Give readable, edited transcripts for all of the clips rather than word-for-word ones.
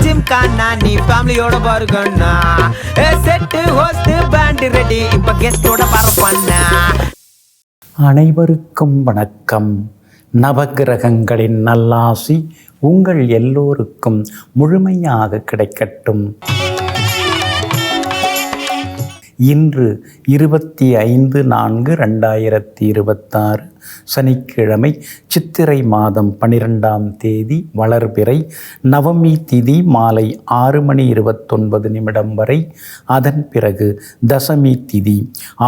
ஜிம்கானா நீ ஃபேமிலியோட பாருங்கண்ணா. செட்டு ஹோஸ்ட் பேண்ட் ரெடி இப்ப கெஸ்டோட பரப்பண்ணா. அனைவருக்கும் வணக்கம். நவகிரகங்களின் நல்லாசி உங்கள் எல்லோருக்கும் முழுமையாக கிடைக்கட்டும். இன்று 25/4/2026 சனிக்கிழமை, சித்திரை மாதம் 12ஆம் தேதி, வளர்பிறை, நவமி திதி மாலை 6:29 வரை. அதன் பிறகு தசமி திதி,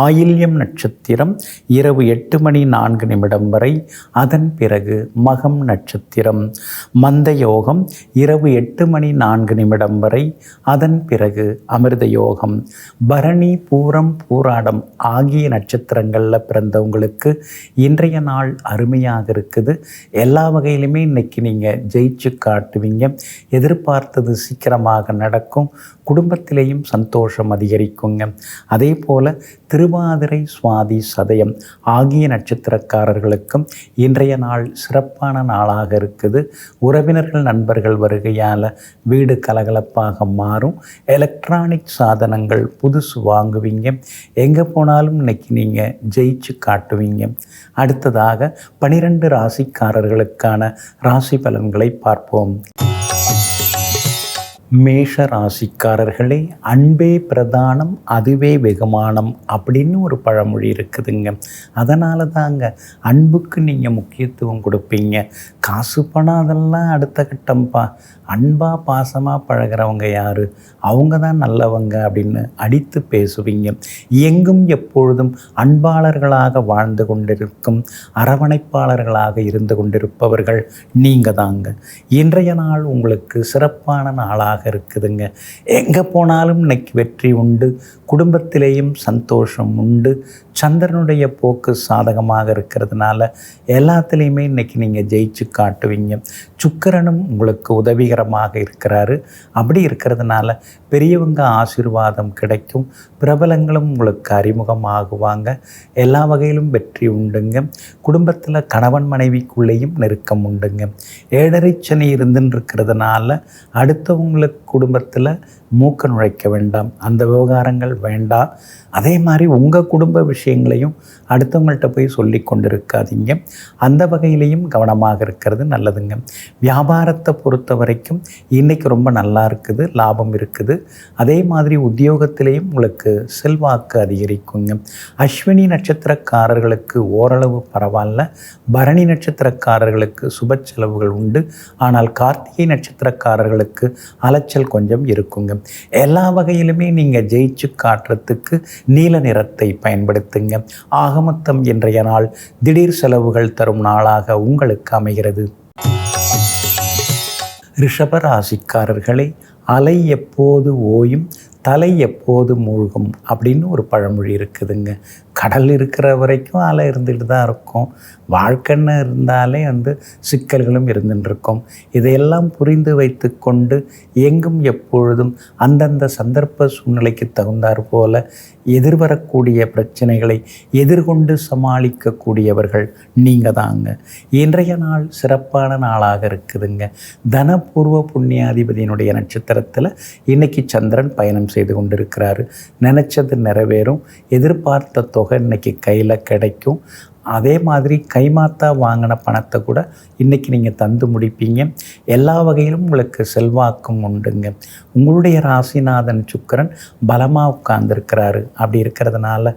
ஆயில்யம் நட்சத்திரம் இரவு 8:04 வரை. அதன் பிறகு மகம் நட்சத்திரம், மந்த யோகம் இரவு 8:04 வரை. அதன் பிறகு அமிர்த யோகம். பரணி, பூரம், பூராடம் ஆகிய நட்சத்திரங்களில் பிறந்தவங்களுக்கு இன்றைய நாள் அருமையாக இருக்குது. எல்லா வகையிலுமே இன்னைக்கு நீங்கள் ஜெயிச்சு காட்டுவீங்க. எதிர்பார்த்தது சீக்கிரமாக நடக்கும். குடும்பத்திலேயும் சந்தோஷம் அதிகரிக்குங்க. அதே போல் திருவாதிரை, சுவாதி, சதயம் ஆகிய நட்சத்திரக்காரர்களுக்கும் இன்றைய நாள் சிறப்பான நாளாக இருக்குது. உறவினர்கள், நண்பர்கள் வருகையால் வீடு கலகலப்பாக மாறும். எலக்ட்ரானிக் சாதனங்கள் புதுசு வாங்குவீங்க. எங்கே போனாலும் இன்னைக்கு நீங்கள் ஜெயிச்சு காட்டுவீங்க. அடுத்ததாக 12 ராசிக்காரர்களுக்கான ராசி பலன்களை பார்ப்போம். மேஷ ராசிக்காரர்களே, அன்பே பிரதானம் அதுவே வெகுமானம் அப்படின்னு ஒரு பழமொழி இருக்குதுங்க. அதனால தாங்க அன்புக்கு நீங்கள் முக்கியத்துவம் கொடுப்பீங்க. காசு பணம் அதெல்லாம் அடுத்த கட்டம்ப்பா. அன்பாக பாசமாக பழகிறவங்க யார், அவங்க தான் நல்லவங்க அப்படின்னு அடித்து பேசுவீங்க. எங்கும் எப்பொழுதும் அன்பாளர்களாக வாழ்ந்து கொண்டிருக்கும், அரவணைப்பாளர்களாக இருந்து கொண்டிருப்பவர்கள் நீங்கள் தாங்க. இன்றைய நாள் உங்களுக்கு சிறப்பான நாளாக இருக்குதுங்க. எங்கே போனாலும் இன்னைக்கு வெற்றி உண்டு. குடும்பத்திலேயும் சந்தோஷம் உண்டு. சந்திரனுடைய போக்கு சாதகமாக இருக்கிறதுனால எல்லாத்துலேயுமே இன்னைக்கு நீங்கள் ஜெயிச்சு காட்டுவீங்க. சுக்கிரனும் உங்களுக்கு உதவிகரமாக இருக்கிறாரு. அப்படி இருக்கிறதுனால பெரியவங்க ஆசீர்வாதம் கிடைக்கும். பிரபலங்களும் உங்களுக்கு அறிமுகமாகுவாங்க. எல்லா வகையிலும் வெற்றி உண்டுங்க. குடும்பத்தில் கணவன் மனைவிக்குள்ளேயும் நெருக்கம் உண்டுங்க. 7.5 சனி இருந்துன்னு இருக்கிறதுனால அடுத்தவங்களுக்கு குடும்பத்தில் மூக்க நுழைக்க வேண்டாம். அந்த விவகாரங்கள் வேண்டாம். அதே மாதிரி உங்கள் குடும்ப விஷயங்களையும் அடுத்தவங்கள்ட்ட போய் சொல்லி கொண்டு இருக்காதீங்க. அந்த வகையிலையும் கவனமாக இருக்கிறது நல்லதுங்க. வியாபாரத்தை பொறுத்த வரைக்கும் இன்றைக்கி ரொம்ப நல்லா இருக்குது, லாபம் இருக்குது. அதே மாதிரி உத்தியோகத்திலையும் உங்களுக்கு செல்வாக்கு அதிகரிக்குங்க. அஸ்வினி நட்சத்திரக்காரர்களுக்கு ஓரளவு பரவாயில்ல. பரணி நட்சத்திரக்காரர்களுக்கு சுப செலவுகள் உண்டு. ஆனால் கார்த்திகை நட்சத்திரக்காரர்களுக்கு அலைச்சல் கொஞ்சம் இருக்குங்க. எல்லா வகையிலுமே நீங்கள் ஜெயிச்சு காட்டுறதுக்கு நீல நிறத்தை பயன்படுத்துங்க. ஆகமொத்தம் இன்றைய நாள் திடீர் செலவுகள் தரும் நாளாக உங்களுக்கு அமைகிறது. ரிஷப ராசிக்காரர்களே, அலை எப்போது ஓயும் தலை எப்போது மூழ்கும் அப்படின்னு ஒரு பழமொழி இருக்குதுங்க. கடல் இருக்கிற வரைக்கும் அலை இருந்துகிட்டு தான் இருக்கும். வாழ்க்கைன்னு இருந்தாலே சிக்கல்களும் இருந்துட்டு இருக்கும். இதையெல்லாம் புரிந்து வைத்து கொண்டு எங்கும் எப்பொழுதும் அந்தந்த சந்தர்ப்ப சூழ்நிலைக்கு தகுந்தாற் போல எதிர்வரக்கூடிய பிரச்சனைகளை எதிர்கொண்டு சமாளிக்கக்கூடியவர்கள் நீங்கள் தாங்க. இன்றைய நாள் சிறப்பான நாளாக இருக்குதுங்க. தனபூர்வ புண்ணியாதிபதியினுடைய நட்சத்திரத்தில் இன்னைக்கு சந்திரன் பயணம் செய்து கொண்டிருக்கிறாரு. நினச்சது நிறைவேறும். எதிர்பார்த்த தொகை இன்னைக்கு கையில் கிடைக்கும். அதே மாதிரி கைமாத்தா வாங்கின பணத்தை கூட இன்றைக்கி நீங்கள் தந்து முடிப்பீங்க. எல்லா வகையிலும் உங்களுக்கு செல்வாக்கும் உண்டுங்க. உங்களுடைய ராசிநாதன் சுக்கிரன் பலமாக உட்கார்ந்துருக்கிறாரு. அப்படி இருக்கிறதுனால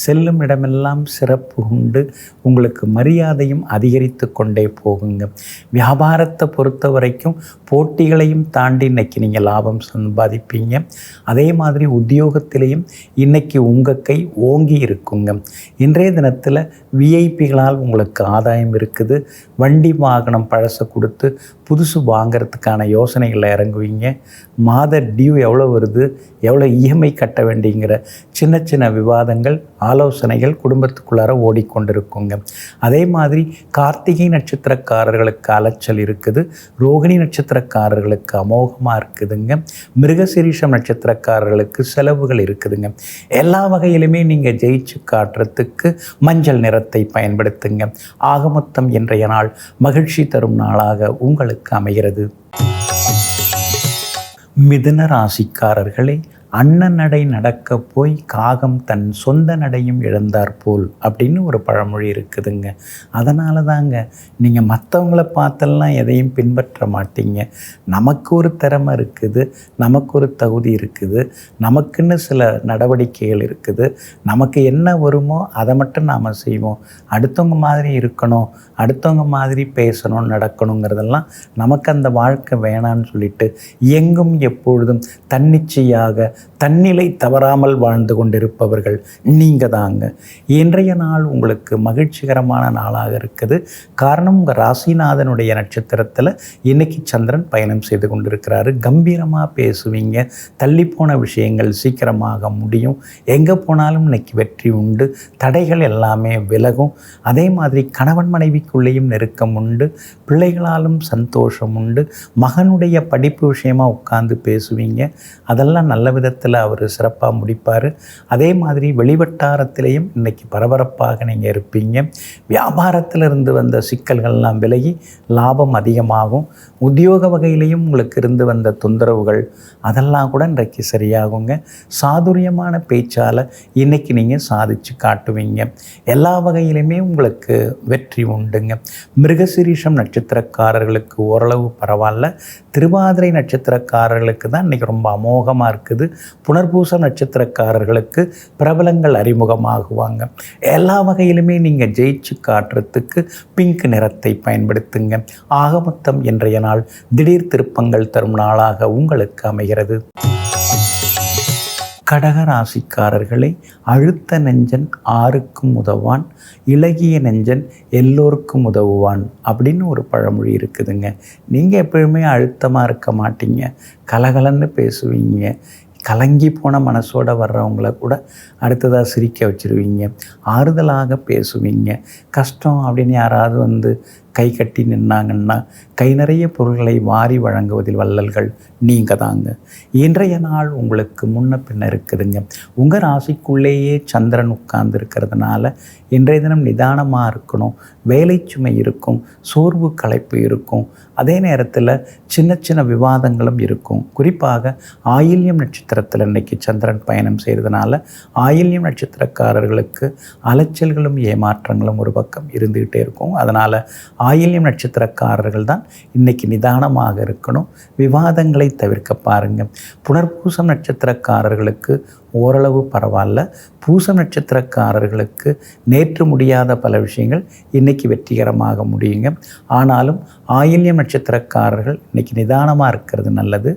செல்லும் இடமெல்லாம் சிறப்பு உண்டு. உங்களுக்கு மரியாதையும் அதிகரித்து கொண்டே போகுங்க. வியாபாரத்தை பொறுத்த வரைக்கும் போட்டிகளையும் தாண்டி இன்றைக்கி நீங்கள் லாபம் சம்பாதிப்பீங்க. அதே மாதிரி உத்தியோகத்திலையும் இன்றைக்கி உங்கள் கை ஓங்கி இருக்குங்க. இன்றைய தினத்தில் விஐபிகளால் உங்களுக்கு ஆதாயம் இருக்குது. வண்டி வாகனம் பழசை கொடுத்து புதுசு வாங்கிறதுக்கான யோசனைகளில் இறங்குவீங்க. மாத டியூ எவ்வளோ வருது, எவ்வளோ இஎம்ஐ கட்ட வேண்டிங்கிற சின்ன சின்ன விவாதங்கள், ஆலோசனைகள் குடும்பத்துக்குள்ளார ஓடிக்கொண்டிருக்குங்க. அதே மாதிரி கார்த்திகை நட்சத்திரக்காரர்களுக்கு அலைச்சல் இருக்குது. ரோகிணி நட்சத்திரக்காரர்களுக்கு அமோகமாக இருக்குதுங்க. மிருகசீரிஷம் நட்சத்திரக்காரர்களுக்கு செலவுகள் இருக்குதுங்க. எல்லா வகையிலுமே நீங்கள் ஜெயிச்சு காட்டுறதுக்கு மஞ்சள் நிறத்தை பயன்படுத்துங்க. ஆகமொத்தம் இன்றைய நாள் மகிழ்ச்சி தரும் நாளாக உங்களுக்கு அமைகிறது. மிதுன ராசிக்காரர்களே, அண்ணன் நடை நடக்க போய் காகம் தன் சொந்த நடையும் இழந்தார் போல் அப்படின்னு ஒரு பழமொழி இருக்குதுங்க. அதனால தாங்க நீங்கள் மற்றவங்கள பார்த்தெல்லாம் எதையும் பின்பற்ற மாட்டீங்க. நமக்கு ஒரு திறமை இருக்குது, நமக்கு ஒரு தகுதி இருக்குது, நமக்குன்னு சில நடவடிக்கைகள் இருக்குது. நமக்கு என்ன வருமோ அதை மட்டும் நாம் செய்வோம். அடுத்தவங்க மாதிரி இருக்கணும், அடுத்தவங்க மாதிரி பேசணும், நடக்கணுங்கிறதெல்லாம் நமக்கு அந்த வாழ்க்கை வேணான்னு சொல்லிட்டு எங்கும் எப்பொழுதும் தன்னிச்சையாக தன்னிலை தவறாமல் வாழ்ந்து கொண்டிருப்பவர்கள் நீங்கள் தாங்க. இன்றைய நாள் உங்களுக்கு மகிழ்ச்சிகரமான நாளாக இருக்குது. காரணம், உங்கள் ராசிநாதனுடைய நட்சத்திரத்தில் இன்றைக்கி சந்திரன் பயணம் செய்து கொண்டிருக்கிறாரு. கம்பீரமாக பேசுவீங்க, தள்ளிப்போன விஷயங்கள் சீக்கிரமாக முடியும். எங்கே போனாலும் இன்னைக்கு வெற்றி உண்டு, தடைகள் எல்லாமே விலகும். அதே மாதிரி கணவன் மனைவிக்குள்ளேயும் நெருக்கம் உண்டு, பிள்ளைகளாலும் சந்தோஷம் உண்டு. மகனுடைய படிப்பு விஷயமாக உட்கார்ந்து பேசுவீங்க, அதெல்லாம் நல்ல விதத்தில் அவர் சிறப்பாக முடிப்பார். அதே மாதிரி வெளிவட்டாரத்திலையும் இன்றைக்கி பரபரப்பாக நீங்கள் இருப்பீங்க. வியாபாரத்திலிருந்து வந்த சிக்கல்கள்லாம் விலகி லாபம் அதிகமாகும். உத்தியோக வகையிலையும் உங்களுக்கு இருந்து வந்த தொந்தரவுகள் அதெல்லாம் கூட இன்றைக்கு சரியாகுங்க. சாதுரியமான பேச்சால் இன்றைக்கி நீங்கள் சாதித்து காட்டுவீங்க. எல்லா வகையிலுமே உங்களுக்கு வெற்றி உண்டுங்க. மிருகசீரிஷம் நட்சத்திரக்காரர்களுக்கு ஓரளவு பரவாயில்ல. திருவாதிரை நட்சத்திரக்காரர்களுக்கு தான் இன்றைக்கி ரொம்ப அமோகமாக இருக்குது. புனர்பூச நட்சத்திரக்காரர்களுக்கு பிரபலங்கள் அறிமுகமாகுவாங்க. எல்லா வகையிலுமே நீங்கள் ஜெயிச்சு காட்டுறதுக்கு பிங்க் நிறத்தை பயன்படுத்துங்க. ஆக மொத்தம் இன்றைய நாள் திடீர் திருப்பங்கள் தரும் நாளாக உங்களுக்கு அமைகிறது. கடக ராசிக்காரர்களை, அழுத்த நெஞ்சன் ஆருக்கும் உதவான், இளகிய நெஞ்சன் எல்லோருக்கும் உதவுவான் அப்படின்னு ஒரு பழமொழி இருக்குதுங்க. நீங்கள் எப்பொழுதுமே அழுத்தமாக இருக்க மாட்டீங்க, கலகலன்னு பேசுவீங்க. கலங்கி போன மனசோடு வர்றவங்கள கூட அடுத்ததாக சிரிக்க வச்சுருவீங்க, ஆறுதலாக பேசுவீங்க. கஷ்டம் அப்படின்னு யாராவது வந்து கை கட்டி நின்னாங்கன்னா கை நிறைய பொருள்களை வாரி வழங்குவதில் வள்ளல்கள் நீங்கள் தாங்க. இன்றைய நாள் உங்களுக்கு முன்ன பின்ன இருக்குதுங்க. உங்கள் ராசிக்குள்ளேயே சந்திரன் உட்கார்ந்து இருக்கிறதுனால இன்றைய தினம் நிதானமாக இருக்கணும். வேலை சுமை இருக்கும், சோர்வு களைப்பு இருக்கும். அதே நேரத்தில் சின்ன சின்ன விவாதங்களும் இருக்கும். குறிப்பாக ஆயில்யம் நட்சத்திரத்தில் இன்றைக்கி சந்திரன் பயணம் செய்கிறதுனால ஆயில்யம் நட்சத்திரக்காரர்களுக்கு அலைச்சல்களும் ஏமாற்றங்களும் ஒரு பக்கம் இருந்துக்கிட்டே இருக்கும். அதனால் ஆயில்யம் நட்சத்திரக்காரர்கள் தான் இன்றைக்கி நிதானமாக இருக்கணும், விவாதங்களை தவிர்க்க பாருங்கள். புனர்பூசம் நட்சத்திரக்காரர்களுக்கு ஓரளவு பரவாயில்ல. பூசம் நட்சத்திரக்காரர்களுக்கு நேற்று முடியாத பல விஷயங்கள் இன்றைக்கி வெற்றிகரமாக முடியுங்க. ஆனாலும் ஆயில்யம் நட்சத்திரக்காரர்கள் இன்றைக்கி நிதானமாக இருக்கிறது நல்லது.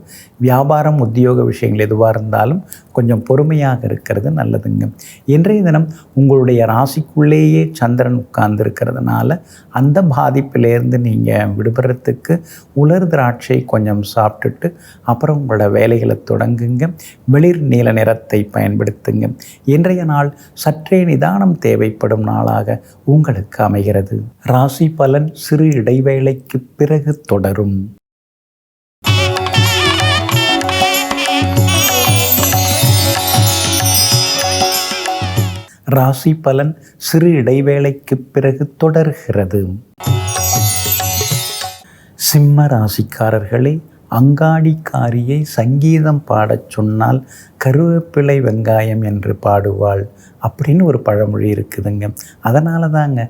வியாபாரம் உத்தியோக விஷயங்கள் எதுவாக இருந்தாலும் கொஞ்சம் பொறுமையாக இருக்கிறது நல்லதுங்க. இன்றைய தினம் உங்களுடைய ராசிக்குள்ளேயே சந்திரன் உட்கார்ந்து இருக்கிறதுனால அந்த பாதிப்பிலேருந்து நீங்கள் விடுபடுறதுக்கு உலர் திராட்சை கொஞ்சம் சாப்பிட்டுட்டு அப்புறம் உங்களோட வேலைகளை தொடங்குங்க. வெளிர் நீல நிறத்தை பயன்படுத்துங்க. இன்றைய நாள் சற்றே நிதானம் தேவைப்படும் நாளாக உங்களுக்கு அமைகிறது. ராசி பலன் சிறு இடைவேளைக்கு பிறகு தொடரும். ராசி பலன் சிறு இடைவேளைக்கு பிறகு தொடர்கிறது. சிம்ம ராசிக்காரர்களே, அங்காடிக்காரியை சங்கீதம் பாடச் சொன்னால் கருவேப்பிலை வெங்காயம் என்று பாடுவாள் அப்படின்னு ஒரு பழமொழி இருக்குதுங்க. அதனால தாங்க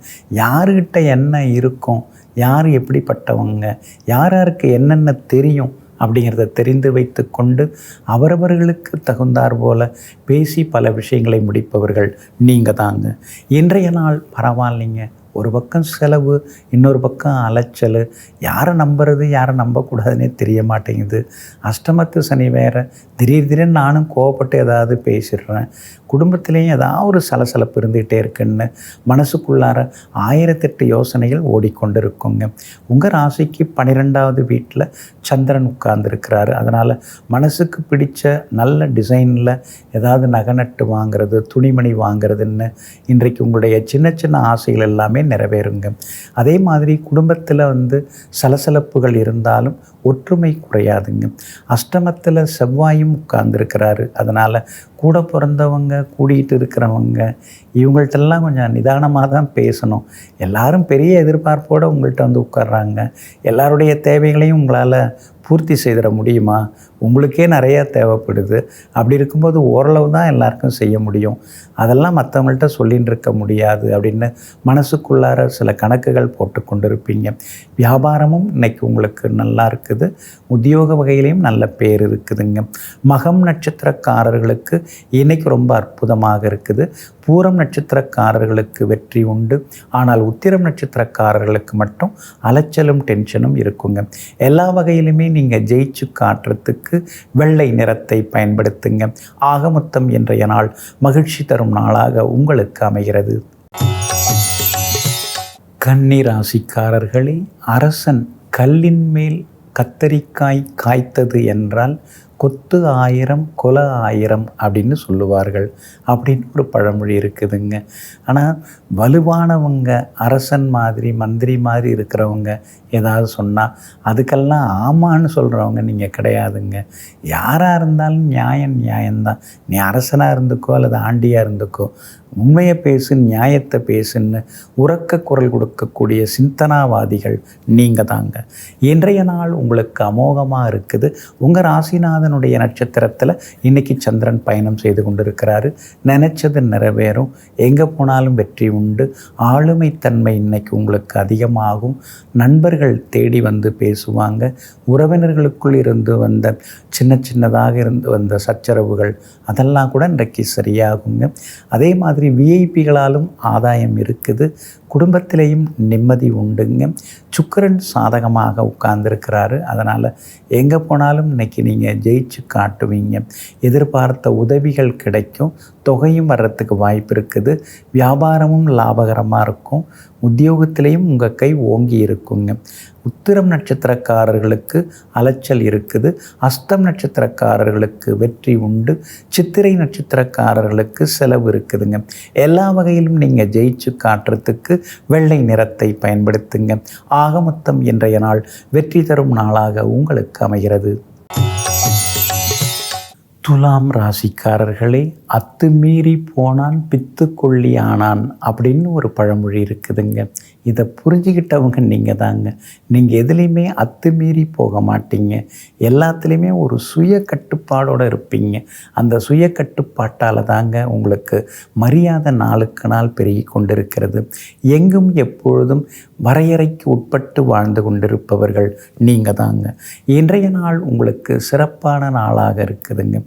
யாருக்கிட்ட என்ன இருக்கும், யார் எப்படிப்பட்டவங்க, யாருக்கு என்னென்ன தெரியும் அப்படிங்கிறத தெரிந்து வைத்து கொண்டு அவரவர்களுக்கு தகுந்தார் போல பேசி பல விஷயங்களை முடிப்பவர்கள் நீங்கள் தாங்க. இன்றைய நாள் பரவாயில்லைங்க. ஒரு பக்கம் செலவு, இன்னொரு பக்கம் அலைச்சல். யாரை நம்புறது யாரை நம்பக்கூடாதுன்னே தெரிய மாட்டேங்குது. அஷ்டமத்து சனி வேறு. திடீர்னு நானும் கோவப்பட்டு ஏதாவது பேசிடுறேன். குடும்பத்திலேயும் ஏதாவது ஒரு சலசலப்பு இருந்துகிட்டே இருக்குன்னு மனசுக்குள்ளார 1008 யோசனைகள் ஓடிக்கொண்டிருக்குங்க. உங்கள் ராசிக்கு 12வது வீட்டில் சந்திரன் உட்கார்ந்துருக்கிறாரு. அதனால் மனசுக்கு பிடிச்ச நல்ல டிசைனில் ஏதாவது நகை நட்டு வாங்கிறது, துணிமணி வாங்கிறதுன்னு இன்றைக்கு உங்களுடைய சின்ன சின்ன ஆசைகள் எல்லாமே நிறைவேறுங்க. அதே மாதிரி குடும்பத்தில் சலசலப்புகள் இருந்தாலும் ஒற்றுமை குறையாதுங்க. அஷ்டமத்தில் செவ்வாயும் உட்கார்ந்துருக்கிறாரு. அதனால் கூட பிறந்தவங்க கூடிகிட்டு இருக்கிறவங்க இவங்கள்ட்டெல்லாம் கொஞ்சம் நிதானமாக தான் பேசணும். எல்லாரும் பெரிய எதிர்பார்ப்போடு உங்கள்கிட்ட வந்து உட்கார்றாங்க. எல்லாருடைய தேவைகளையும் உங்களால் பூர்த்தி செய்திட முடியுமா? உங்களுக்கே நிறையா தேவைப்படுது. அப்படி இருக்கும்போது ஓரளவு தான் எல்லாருக்கும் செய்ய முடியும். அதெல்லாம் மற்றவங்கள்ட்ட சொல்லின்னு இருக்க முடியாது அப்படின்னு மனசுக்குள்ளார சில கணக்குகள் போட்டு கொண்டு இருப்பீங்க. வியாபாரமும் இன்றைக்கி உங்களுக்கு நல்லா இருக்குது. உத்தியோக வகையிலையும் நல்ல பேர் இருக்குதுங்க. மகம் நட்சத்திரக்காரர்களுக்கு இன்றைக்கி ரொம்ப அற்புதமாக இருக்குது. பூரம் நட்சத்திரக்காரர்களுக்கு வெற்றி உண்டு. ஆனால் உத்திரம் நட்சத்திரக்காரர்களுக்கு மட்டும் அலைச்சலும் டென்ஷனும் இருக்குங்க. எல்லா வகையிலுமே நீங்கள் ஜெயிச்சு காட்டுறதுக்கு வெள்ளை நிறத்தை பயன்படுத்துங்க. ஆக மொத்தம் இன்றைய நாள் மகிழ்ச்சி தரும் நாளாக உங்களுக்கு அமைகிறது. கன்னி ராசிக்காரர்களே, அரசன் கல்லின் மேல் கத்தரிக்காய் காய்த்தது என்றால் கொத்து 1000 கொலை 1000 அப்படின்னு சொல்லுவார்கள் அப்படின்னு ஒரு பழமொழி இருக்குதுங்க. ஆனால் வலுவானவங்க, அரசன் மாதிரி மந்திரி மாதிரி இருக்கிறவங்க ஏதாவது சொன்னால் அதுக்கெல்லாம் ஆமான்னு சொல்கிறவங்க நீங்கள் கிடையாதுங்க. யாராக இருந்தாலும் நியாயம்தான். நீ அரசனாக இருந்துக்கோ அல்லது ஆண்டியாக இருந்துக்கோ, உண்மையை பேசு, நியாயத்தை பேசுன்னு உரக்க குரல் கொடுக்கக்கூடிய சிந்தனாவாதிகள் நீங்கள் தாங்க. இன்றைய நாள் உங்களுக்கு அமோகமாக இருக்குது. உங்கள் ராசிநாதனுடைய நட்சத்திரத்தில் இன்றைக்கி சந்திரன் பயணம் செய்து கொண்டு இருக்கிறாரு. நினச்சது நிறைவேறும். எங்கே போனாலும் வெற்றி உண்டு. ஆளுமைத்தன்மை இன்றைக்கி உங்களுக்கு அதிகமாகும். நண்பர்கள் தேடி வந்து பேசுவாங்க. உறவினர்களுக்குள் இருந்து வந்த சின்னதாக இருந்து வந்த சச்சரவுகள் அதெல்லாம் கூட இன்றைக்கு சரியாகுங்க. அதே மாதிரி விஐபிகளாலும் ஆதாயம் இருக்குது. குடும்பத்திலையும் நிம்மதி உண்டுங்க. சுக்கிரன் சாதகமாக உட்கார்ந்துருக்கிறாரு. அதனால் எங்கே போனாலும் இன்றைக்கி நீங்கள் ஜெயிச்சு காட்டுவீங்க. எதிர்பார்த்த உதவிகள் கிடைக்கும். தொகையும் வர்றதுக்கு வாய்ப்பு இருக்குது. வியாபாரமும் லாபகரமாக இருக்கும். உத்தியோகத்திலையும் உங்கள் கை ஓங்கி இருக்குங்க. உத்திரம் நட்சத்திரக்காரர்களுக்கு அலைச்சல் இருக்குது. அஸ்தம் நட்சத்திரக்காரர்களுக்கு வெற்றி உண்டு. சித்திரை நட்சத்திரக்காரர்களுக்கு செலவு இருக்குதுங்க. எல்லா வகையிலும் நீங்கள் ஜெயிச்சு காட்டுறதுக்கு வெள்ளை நிறத்தை பயன்படுத்துங்க. ஆக மொத்தம் இன்றைய நாள் வெற்றி தரும் நாளாக உங்களுக்கு அமைகிறது. துலாம் ராசிக்காரர்களே, அத்துமீறி போனான் பித்து கொள்ளி ஆனான் அப்படின்னு ஒரு பழமொழி இருக்குதுங்க. இதை புரிஞ்சுக்கிட்டவங்க நீங்கள் தாங்க. நீங்கள் எதுலேயுமே அத்துமீறி போக மாட்டீங்க. எல்லாத்துலேயுமே ஒரு சுய கட்டுப்பாடோடு இருப்பீங்க. அந்த சுய கட்டுப்பாட்டால் தாங்க உங்களுக்கு மரியாதை நாளுக்கு நாள் பெருகி கொண்டிருக்கிறது. எங்கும் எப்பொழுதும் வரையறைக்கு உட்பட்டு வாழ்ந்து கொண்டிருப்பவர்கள் நீங்கள் தாங்க. இன்றைய நாள் உங்களுக்கு சிறப்பான நாளாக இருக்குதுங்க.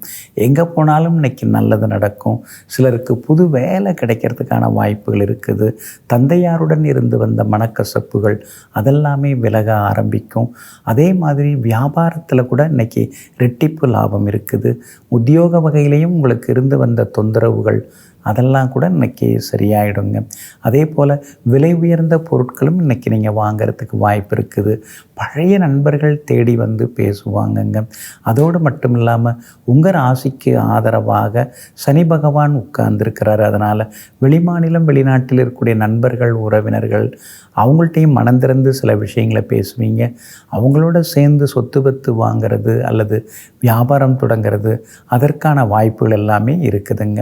எங்கே போனாலும் இன்றைக்கி நல்லது நடக்கும். சிலருக்கு புது வேலை கிடைக்கிறதுக்கான வாய்ப்புகள் இருக்குது. தந்தையாருடன் இருந்து வந்த மனக்கசப்புகள் அதெல்லாமே விலக ஆரம்பிக்கும். அதே மாதிரி வியாபாரத்தில் கூட இன்றைக்கி ரெட்டிப்பு லாபம் இருக்குது. உத்தியோக வகையிலையும் உங்களுக்கு இருந்து வந்த தொந்தரவுகள் அதெல்லாம் கூட இன்றைக்கி சரியாயிடுங்க. அதே போல் விலை உயர்ந்த பொருட்களும் இன்றைக்கி நீங்கள் வாங்கிறதுக்கு வாய்ப்பு இருக்குது. பழைய நண்பர்கள் தேடி வந்து பேசுவாங்கங்க. அதோடு மட்டும் இல்லாமல் உங்கள் ராசிக்கு ஆதரவாக சனி பகவான் உட்கார்ந்துருக்கிறாரு. அதனால் வெளிமாநிலம் வெளிநாட்டில் இருக்கக்கூடிய நண்பர்கள், உறவினர்கள் அவங்கள்ட்டையும் மனந்திறந்து சில விஷயங்களை பேசுவீங்க. அவங்களோட சேர்ந்து சொத்து பத்து வாங்கிறது அல்லது வியாபாரம் தொடங்கிறது அதற்கான வாய்ப்புகள் எல்லாமே இருக்குதுங்க.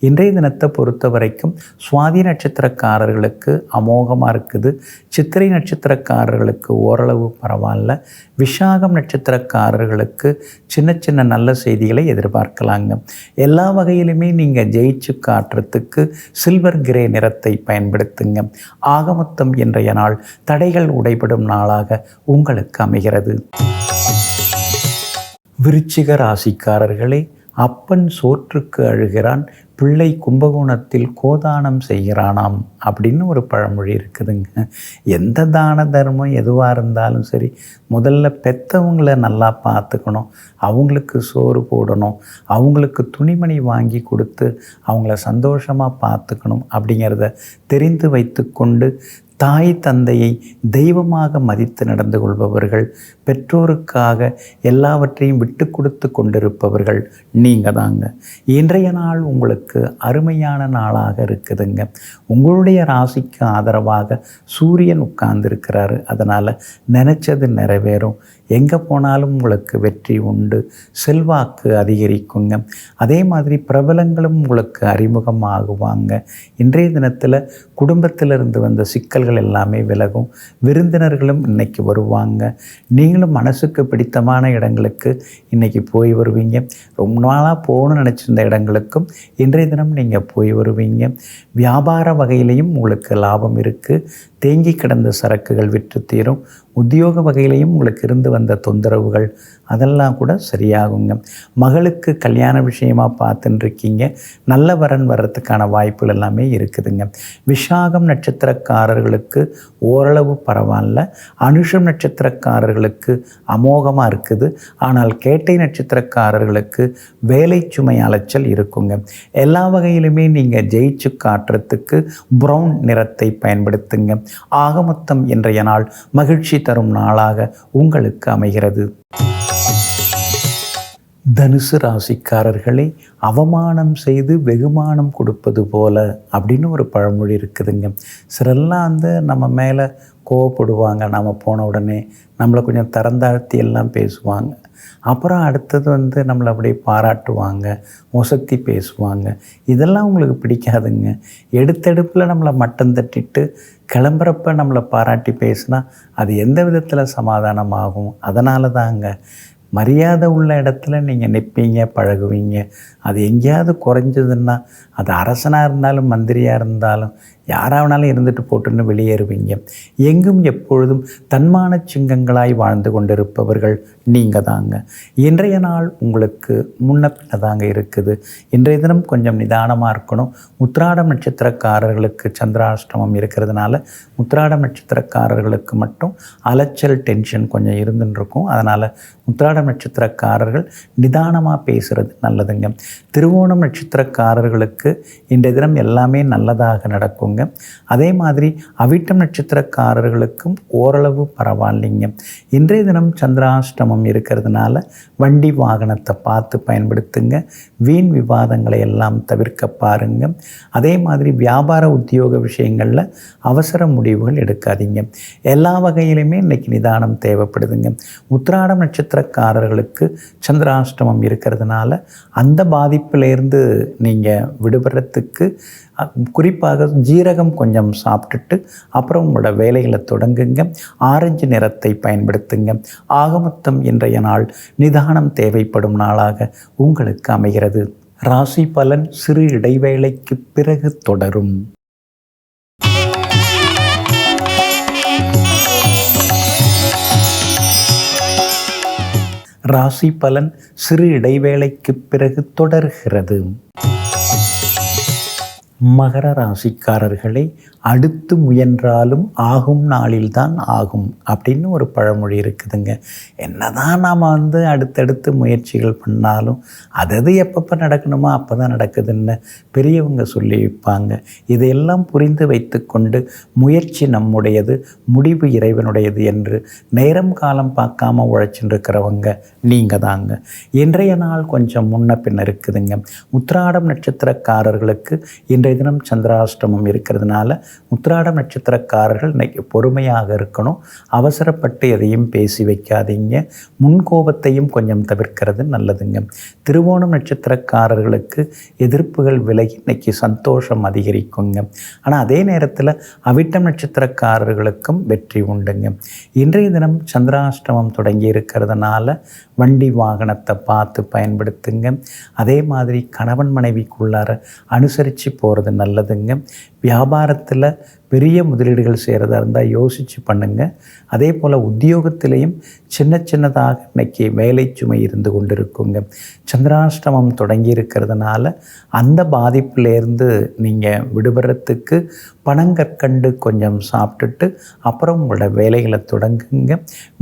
இன்றைய தினத்தை பொறுத்த வரைக்கும் சுவாதி நட்சத்திரக்காரர்களுக்கு அமோகமாக இருக்குது. சித்திரை நட்சத்திரக்காரர்களுக்கு ஓரளவு பரவாயில்ல. விஷாகம் நட்சத்திரக்காரர்களுக்கு சின்ன நல்ல செய்திகளை எதிர்பார்க்கலாங்க. எல்லா வகையிலுமே நீங்கள் ஜெயிச்சு காட்டுறதுக்கு சில்வர் கிரே நிறத்தை பயன்படுத்துங்க. ஆக மொத்தம் இன்றைய நாள் தடைகள் உடைபடும் நாளாக உங்களுக்கு அமைகிறது. விருச்சிக ராசிக்காரர்களே, அப்பன் சோற்றுக்கு அழுகிறான், பிள்ளை கும்பகோணத்தில் கோதானம் செய்கிறானாம் அப்படின்னு ஒரு பழமொழி இருக்குதுங்க. எந்த தான தர்மம் எதுவாக இருந்தாலும் சரி, முதல்ல பெற்றவங்கள நல்லா பார்த்துக்கணும். அவங்களுக்கு சோறு போடணும். அவங்களுக்கு துணிமணி வாங்கி கொடுத்து அவங்கள சந்தோஷமாக பார்த்துக்கணும். அப்படிங்கிறத தெரிந்து வைத்து கொண்டு தாய் தந்தையை தெய்வமாக மதித்து நடந்து கொள்பவர்கள், பெற்றோருக்காக எல்லாவற்றையும் விட்டு கொடுத்து கொண்டிருப்பவர்கள் நீங்கள் தாங்க. இன்றைய நாள் உங்களுக்கு அருமையான நாளாக இருக்குதுங்க. உங்களுடைய ராசிக்கு ஆதரவாக சூரியன் உட்கார்ந்துருக்கிறாரு. அதனால் நினச்சது நிறைவேறும். எங்கே போனாலும் உங்களுக்கு வெற்றி உண்டு, செல்வாக்கு அதிகரிக்குங்க. அதே மாதிரி பிரபலங்களும் உங்களுக்கு அறிமுகமாகுவாங்க. இன்றைய தினத்தில் குடும்பத்திலிருந்து வந்த சிக்கல்கள் எல்லாமே விலகும். விருந்தினர்களும் இன்றைக்கி வருவாங்க. நீங்களும் மனசுக்கு பிடித்தமான இடங்களுக்கு இன்றைக்கி போய் வருவீங்க. ரொம்ப நாளாக போகணும்னு நினச்சிருந்த இடங்களுக்கும் இன்றைய தினம் நீங்கள் போய் வருவீங்க. வியாபார வகையிலையும் உங்களுக்கு லாபம் இருக்குது. தேங்கி கிடந்த சரக்குகள் விற்று தீரும். உத்தியோக வகையிலையும் உங்களுக்கு இருந்து வந்த தொந்தரவுகள் அதெல்லாம் கூட சரியாகுங்க. மகளுக்கு கல்யாண விஷயமாக பார்த்துட்டுருக்கீங்க. நல்ல வரன் வர்றதுக்கான வாய்ப்புகள் எல்லாமே இருக்குதுங்க. விஷாகம் நட்சத்திரக்காரர்களுக்கு ஓரளவு பரவாயில்ல. அனுஷம் நட்சத்திரக்காரர்களுக்கு அமோகமாக இருக்குது. ஆனால் கேட்டை நட்சத்திரக்காரர்களுக்கு வேலை சுமை அலைச்சல் இருக்குங்க. எல்லா வகையிலுமே நீங்கள் ஜெயிச்சு காட்டுறதுக்கு ப்ரௌன் நிறத்தை பயன்படுத்துங்க. ஆக மொத்தம் இன்றைய நாள் மகிழ்ச்சி தரும் நாளாக உங்களுக்கு அமைகிறது. தனுசு ராசிக்காரர்களை அவமானம் செய்து வெகுமானம் கொடுப்பது போல அப்படின்னு ஒரு பழமொழி இருக்குதுங்க. சிலர்லாம் நம்ம மேலே கோவப்படுவாங்க. நம்ம போன உடனே நம்மளை கொஞ்சம் திறந்தாழ்த்தி எல்லாம் பேசுவாங்க. அப்புறம் அடுத்தது நம்மளை அப்படியே பாராட்டுவாங்க, ஒசத்தி பேசுவாங்க. இதெல்லாம் உங்களுக்கு பிடிக்காதுங்க. எடுத்தெடுப்பில் நம்மளை மட்டம் தட்டிட்டு கிளம்புறப்ப நம்மளை பாராட்டி பேசினா அது எந்த விதத்தில் சமாதானமாகும்? அதனால தாங்க மரியாதை உள்ள இடத்துல நீங்கள் நிற்பீங்க, பழகுவீங்க. அது எங்கேயாவது குறைஞ்சதுன்னா அது அரசனாக இருந்தாலும் மந்திரியாக இருந்தாலும் யாராவனாலும் இருந்துட்டு போட்டுன்னு வெளியேறுவீங்க. எங்கும் எப்பொழுதும் தன்மான சிங்கங்களாய் வாழ்ந்து கொண்டிருப்பவர்கள் நீங்கள் தாங்க. இன்றைய நாள் உங்களுக்கு முன்ன பின்ன தாங்க இருக்குது. இன்றைய தினம் கொஞ்சம் நிதானமாக இருக்கணும். உத்திராடம் நட்சத்திரக்காரர்களுக்கு சந்திராஷ்டமம் இருக்கிறதுனால உத்திராடம் நட்சத்திரக்காரர்களுக்கு மட்டும் அலைச்சல் டென்ஷன் கொஞ்சம் இருந்துன்னு இருக்கும். அதனால் உத்திராடம் நட்சத்திரக்காரர்கள் நிதானமாக பேசுகிறது நல்லதுங்க. திருவோணம் நட்சத்திரக்காரர்களுக்கு இன்றைய தினம் எல்லாமே நல்லதாக நடக்குங்க. அதே மாதிரி அவிட்டம் நட்சத்திரக்காரர்களுக்கும் ஓரளவு பரவாயில்லைங்க. இன்றைய தினம் சந்திராஷ்டமம் இருக்கிறதுனால வண்டி வாகனத்தை பார்த்து பயன்படுத்துங்க. வீண் விவாதங்களை எல்லாம் தவிர்க்க பாருங்க. அதே மாதிரி வியாபார உத்தியோக விஷயங்களில் அவசர முடிவுகள் எடுக்காதீங்க. எல்லா வகையிலுமே இன்றைக்கி நிதானம் தேவைப்படுதுங்க. உத்திராடம் நட்சத்திரக்காரர்களுக்கு சந்திராஷ்டமம் இருக்கிறதுனால அந்த பாதிப்பிலேருந்து நீங்கள் விடுபடுறதுக்கு குறிப்பாக ஜீரகம் கொஞ்சம் சாப்பிட்டுட்டு அப்புறம் உங்களோட வேலைகளை தொடங்குங்க. ஆரஞ்சு நிறத்தை பயன்படுத்துங்க. ஆகமொத்தம் இன்றைய நாள் நிதானம் தேவைப்படும் நாளாக உங்களுக்கு அமைகிறது. ராசி பலன் சிறு இடைவேளைக்கு பிறகு தொடரும். ராசி பலன் சிறு இடைவேளைக்கு பிறகு தொடர்கிறது. மகர ராசிக்காரர்களை அடுத்து முயன்றாலும் ஆகும் நாளில்தான் ஆகும் அப்படின்னு ஒரு பழமொழி இருக்குதுங்க. என்னதான் நாம் அடுத்தடுத்து முயற்சிகள் பண்ணாலும் அது எப்பப்போ நடக்கணுமோ அப்போ தான் நடக்குதுன்னு பெரியவங்க சொல்லி வைப்பாங்க. இதையெல்லாம் புரிந்து வைத்து கொண்டு முயற்சி நம்முடையது, முடிவு இறைவனுடையது என்று நேரம் காலம் பார்க்காம உழைச்சின்னு இருக்கிறவங்க நீங்கள் தாங்க. இன்றைய நாள் கொஞ்சம் முன்ன பின்ன இருக்குதுங்க. உத்திராடம் நட்சத்திரக்காரர்களுக்கு இன்றைய தினம் சந்திராஷ்டமம் இருக்கிறதுனால உத்திராடம் நட்சத்திரக்காரர்கள் இன்னைக்கு பொறுமையாக இருக்கணும். அவசரப்பட்டு எதையும் பேசி வைக்காதீங்க. முன்கோபத்தையும் கொஞ்சம் தவிர்க்கிறது நல்லதுங்க. திருவோணம் நட்சத்திரக்காரர்களுக்கு எதிர்ப்புகள் விலகி இன்னைக்கு சந்தோஷம் அதிகரிக்குங்க. ஆனால் அதே நேரத்தில் அவிட்டம் நட்சத்திரக்காரர்களுக்கும் வெற்றி உண்டுங்க. இன்றைய தினம் சந்திராஷ்டமம் தொடங்கி இருக்கிறதுனால வண்டி வாகனத்தை பார்த்து பயன்படுத்துங்க. அதே மாதிரி கணவன் மனைவிக்குள்ளார அனுசரித்து போகிறது நல்லதுங்க. வியாபாரத்தில் பெரிய முதலீடுகள் செய்கிறதா இருந்தால் யோசித்து பண்ணுங்க. அதே போல் உத்தியோகத்திலையும் சின்னதாக இன்னைக்கு வேலை சுமை இருந்து கொண்டு இருக்குங்க. சந்திராஷ்டமம் தொடங்கி இருக்கிறதுனால அந்த பாதிப்பிலேருந்து நீங்கள் விடுபடுறதுக்கு பனங்கற்கண்டு கொஞ்சம் சாப்பிட்டுட்டு அப்புறம் உங்களோட வேலைகளை தொடங்குங்க.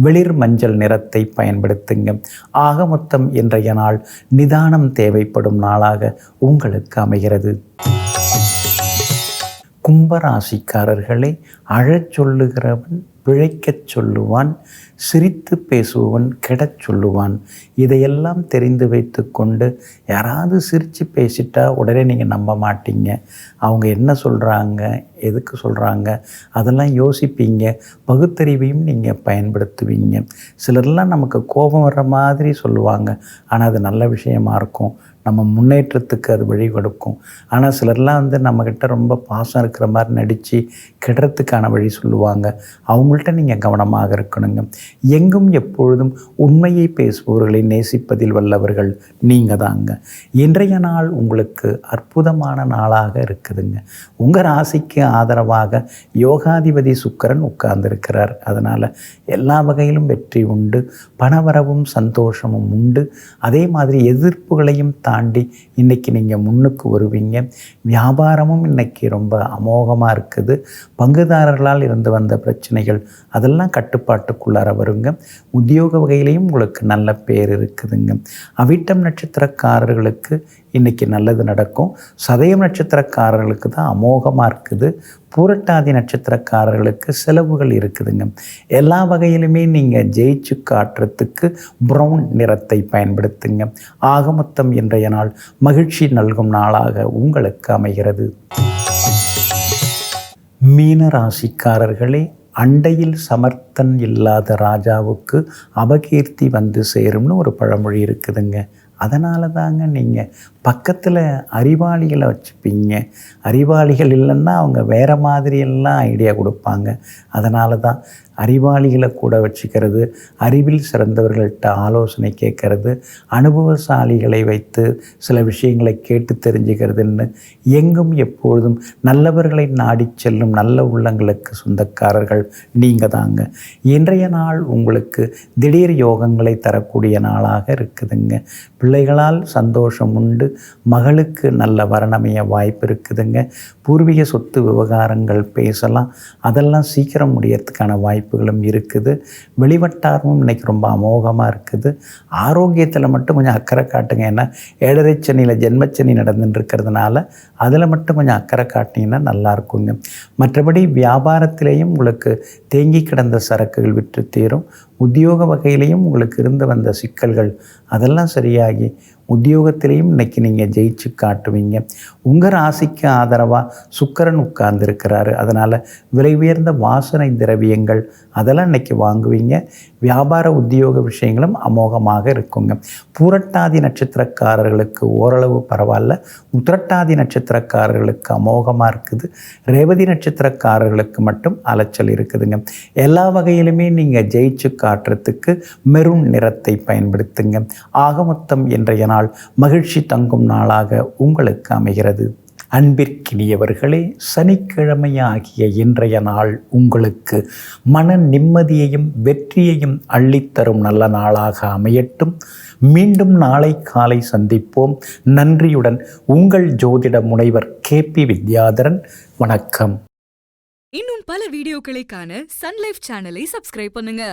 வெளிர் மஞ்சள் நிறத்தை பயன்படுத்துங்க. ஆக மொத்தம் இன்றைய நாள் நிதானம் தேவைப்படும் நாளாக உங்களுக்கு அமைகிறது. கும்பராசிக்காரர்களை அழச் சொல்லுகிறவன் பிழைக்கச் சொல்லுவான், சிரித்து பேசுபவன் கெடச் சொல்லுவான். இதையெல்லாம் தெரிந்து வைத்து கொண்டு யாராவது சிரித்து பேசிட்டா உடனே நீங்கள் நம்ப மாட்டீங்க. அவங்க என்ன சொல்கிறாங்க, எதுக்கு சொல்கிறாங்க, அதெல்லாம் யோசிப்பீங்க. பகுத்தறிவையும் நீங்கள் பயன்படுத்துவீங்க. சிலர்லாம் நமக்கு கோபம் வர்ற மாதிரி சொல்லுவாங்க, ஆனால் அது நல்ல விஷயமா இருக்கும், நம்ம முன்னேற்றத்துக்கு அது வழி கொடுக்கும். ஆனால் சிலர்லாம் நம்மக்கிட்ட ரொம்ப பாசம் இருக்கிற மாதிரி நடித்து கெடுறதுக்கான வழி சொல்லுவாங்க. அவங்கள்ட்ட நீங்கள் கவனமாக இருக்கணுங்க. எங்கும் எப்பொழுதும் உண்மையை பேசுபவர்களை நேசிப்பதில் வல்லவர்கள் நீங்கள் தாங்க. இன்றைய நாள் உங்களுக்கு அற்புதமான நாளாக இருக்குதுங்க. உங்கள் ராசிக்கு ஆதரவாக யோகாதிபதி சுக்கிரன் உட்கார்ந்துருக்கிறார். அதனால் எல்லா வகையிலும் வெற்றி உண்டு, பணவரவும் சந்தோஷமும் உண்டு. அதே மாதிரி எதிர்ப்புகளையும் தாண்டி இன்றைக்கி நீங்கள் முன்னுக்கு வருவீங்க. வியாபாரமும் இன்றைக்கி ரொம்ப அமோகமாக இருக்குது. பங்குதாரர்களால் இருந்து வந்த பிரச்சனைகள் அதெல்லாம் கட்டுப்பாட்டுக்குள்ளார வருங்க. உத்தியோக வகையிலையும் உங்களுக்கு நல்ல பேர் இருக்குதுங்க. அவிட்டம் நட்சத்திரக்காரர்களுக்கு இன்றைக்கி நல்லது நடக்கும். சதயம் நட்சத்திரக்காரர்களுக்கு தான் அமோகமாக இருக்குது. பூரட்டாதி நட்சத்திரக்காரர்களுக்கு செலவுகள் இருக்குதுங்க. எல்லா வகையிலுமே நீங்கள் ஜெயிச்சு காட்டுறதுக்கு ப்ரௌன் நிறத்தை பயன்படுத்துங்க. ஆக மொத்தம் இன்றைய நாள் மகிழ்ச்சி நல்கும் நாளாக உங்களுக்கு அமைகிறது. மீன ராசிக்காரர்களே, அண்டையில் சமர்த்தன் இல்லாத ராஜாவுக்கு அபகீர்த்தி வந்து சேரும்னு ஒரு பழமொழி இருக்குதுங்க. அதனால தாங்க நீங்கள் பக்கத்தில் அறிவாளிகளை வச்சுப்பீங்க. அறிவாளிகள் இல்லைன்னா அவங்க வேறு மாதிரியெல்லாம் ஐடியா கொடுப்பாங்க. அதனால தான் அறிவாளிகளை கூட வச்சுக்கிறது, அறிவில் சிறந்தவர்கள்ட்ட ஆலோசனை கேட்கறது, அனுபவசாலிகளை வைத்து சில விஷயங்களை கேட்டு தெரிஞ்சுக்கிறதுன்னு எங்கும் எப்பொழுதும் நல்லவர்களை நாடி செல்லும் நல்ல உள்ளங்களுக்கு சொந்தக்காரர்கள் நீங்கள் தாங்க. இன்றைய நாள் உங்களுக்கு திடீர் யோகங்களை தரக்கூடிய நாளாக இருக்குதுங்க. பிள்ளைகளால் சந்தோஷம் உண்டு. மகளுக்கு நல்ல வரணமைய வாய்ப்பு இருக்குதுங்க. பூர்வீக சொத்து விவகாரங்கள் பேசலாம், அதெல்லாம் சீக்கிரம் முடியறதுக்கான வாய்ப்புகளும் இருக்குது. வெளிவட்டாரமும் இன்றைக்கி ரொம்ப அமோகமாக இருக்குது. ஆரோக்கியத்தில் மட்டும் கொஞ்சம் அக்கறை காட்டுங்க. ஏன்னா 7.5 சனியில் ஜென்மச்சனி நடந்துட்டு இருக்கிறதுனால அதில் மட்டும் கொஞ்சம் அக்கறை காட்டிங்கன்னா நல்லா இருக்குங்க. மற்றபடி வியாபாரத்திலேயும் உங்களுக்கு தேங்கி கிடந்த சரக்குகள் விற்று தீரும். உத்தியோக வகையிலையும் உங்களுக்கு இருந்து வந்த சிக்கல்கள் அதெல்லாம் சரியாகி உத்தியோகத்திலையும் இன்றைக்கி நீங்கள் ஜெயிச்சு காட்டுவீங்க. உங்கள் ராசிக்கு ஆதரவாக சுக்கிரன் உட்கார்ந்துருக்கிறாரு. அதனால் விலை உயர்ந்த வாசனை திரவியங்கள் அதெல்லாம் இன்றைக்கி வாங்குவீங்க. வியாபார உத்தியோக விஷயங்களும் அமோகமாக இருக்குங்க. பூரட்டாதி நட்சத்திரக்காரர்களுக்கு ஓரளவு பரவாயில்ல. உத்திரட்டாதி நட்சத்திரக்காரர்களுக்கு அமோகமாக இருக்குது. ரேவதி நட்சத்திரக்காரர்களுக்கு மட்டும் அலைச்சல் இருக்குதுங்க. எல்லா வகையிலுமே நீங்கள் ஜெயிச்சு காட்டுறதுக்கு மெரூன் நிறத்தை பயன்படுத்துங்க. ஆக மொத்தம் இன்றைய நாள் மகிழ்ச்சி தங்கும் நாளாக உங்களுக்கு அமைகிறது. அன்பிற்கினியவர்களே, சனிக்கிழமையாகிய இன்றைய நாள் உங்களுக்கு மன நிம்மதியையும் வெற்றியையும் அள்ளித்தரும் நல்ல நாளாக அமையட்டும். மீண்டும் நாளை காலை சந்திப்போம். நன்றியுடன் உங்கள் ஜோதிட முனைவர் KP வித்யாதரன். வணக்கம். இன்னும் பல வீடியோக்களை காண சன்லைஃப் சேனலை சப்ஸ்கிரைப் பண்ணுங்க.